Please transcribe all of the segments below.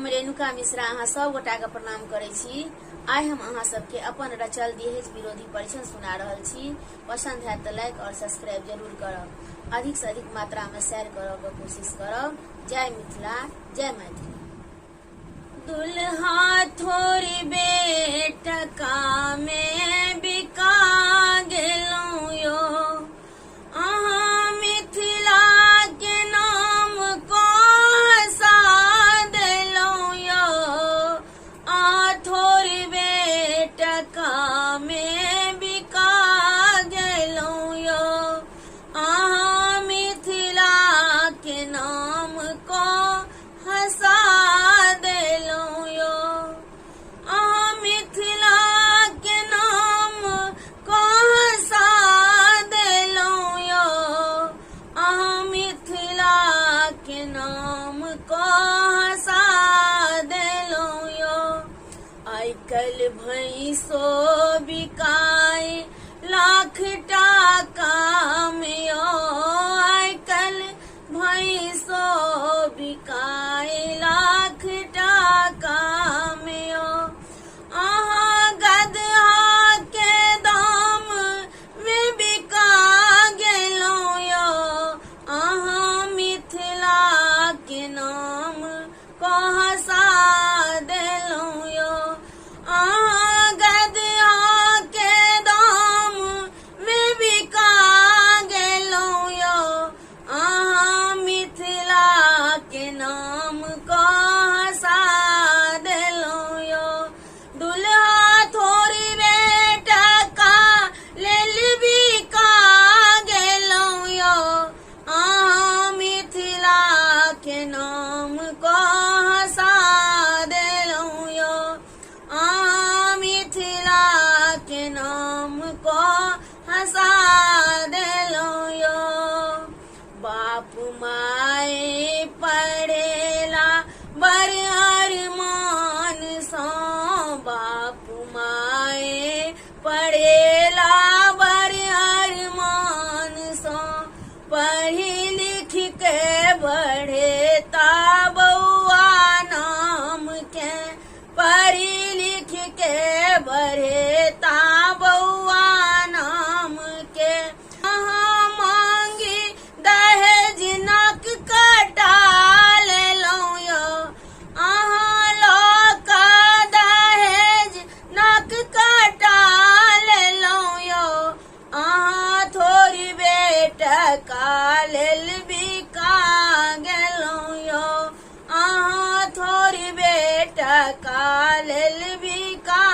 हम रेणुका मिश्रा अहाँ सब गोटा के प्रणाम करे छी। आइ हम अहाँ सबके अपन रचल दहेज विरोधी परीक्षण सुना रहल छी। पसंद है तो लाइक और सब्सक्राइब जरूर करब। अधिक से अधिक मात्रा में शेयर करब के कोशिश करब। जय मिथिला, जय मैथिली। दुल्हा थोड़ी बेटका में बिका गेलौं यो, अहाँ मिथिला के नाम को हंसा देलौं यो। आ थोड़ी बेटका में बिका गेलौं यो, अहाँ मिथिला के नाम को हंसा देलौं यो। अहाँ मिथिला के नाम को हंसा देलौं यो, अहाँ मिथिला के नाम को हंसा देलौं यो। आइ काल्हि भैंसो बिकाय लाख टाका में यो, आइ काल्हि भैंसो बिकाय लाख टाका में यो। अहाँ गदहा के दाम में बिका गेलौं यो, अहाँ मिथिला के नाम को हंसा देलौं यो। अहाँ गदहा के दाम में बिका गेलौं यो, अहाँ मिथिला के नाम को हंसा देलौं यो। दुल्हा थोड़ी बेटका लेल बिका गेलौं यो, अहाँ मिथिला के नाम को हंसा देलौं यो, अहाँ मिथिला के नाम को हंसा देलौं यो। बाप माए पढ़ेला बड़ अरमान सँ, बाप माए पढ़ेला बड़ अरमान सँ। पढ़ी लिख के बढ़ेता बौआ नाम के, पढ़ी लिख के बढ़ेता बौआ नाम के। अहाँ मांगी दहेज नक कटा लेलौं यो, अहाँ लोक दहेज नक कटा लेलौं यो। अहाँ थोड़ी बेटका लेल बिका गेलौं यो, अहाँ थोड़ी बेटका लेल बिका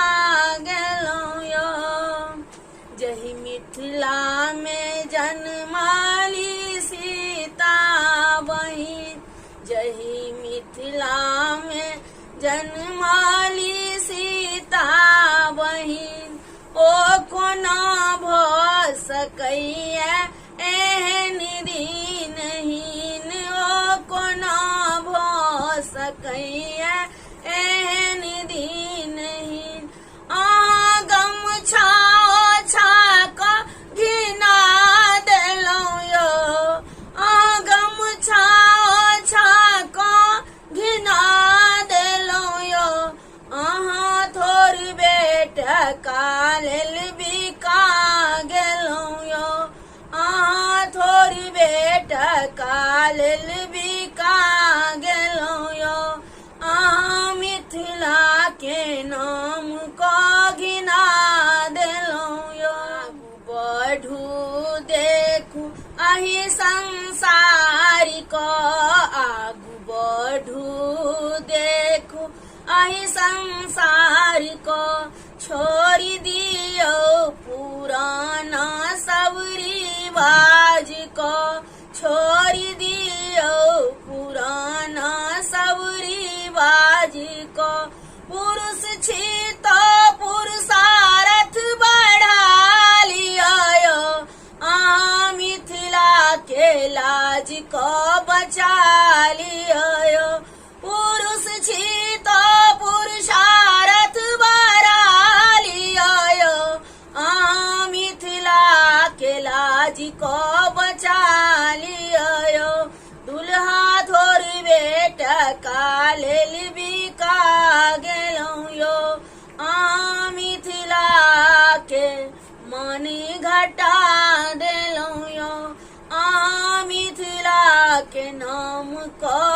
गेलौं यो। जहि मिथिला में जन्माली सीता बहिन, जहि मिथिला में जन्माली सीता बहिन। ओ कोना भ सकैया एहन दीनहीन, ओ कोना भ सकैया एहन दीनहीन। अहाँ गमछा ओछा क घिना देलौं यो, अहाँ गमछा ओछा क घिना देलौं यो। अहाँ थोड़ी बेटका लेल बिका गेलौं यो, अहाँ थोड़ी बेटका लेल बिका गेलौं यो। अहाँ मिथिला के नाम को घिना देलौं यो। आगू बढ़ू देखू अहि संसार को, आगू बढ़ू देखू अहि संसार को। छोड़ी दियो पुराना सब रिवाज को, छोड़ी दियो पुराना सब रिवाज को। पुरुष छी तो पुरुषार्थ बढ़ा लिया यो, अहाँ मिथिला के लाज को बचा लिया यो। पुरुष छी तो पुरुषार्थ बढ़ा लिया यो, अहाँ मिथिला लेल बिका गेलहुँ यो मिथिला के मनी घटा देलहुँ यो मिथिला के नाम क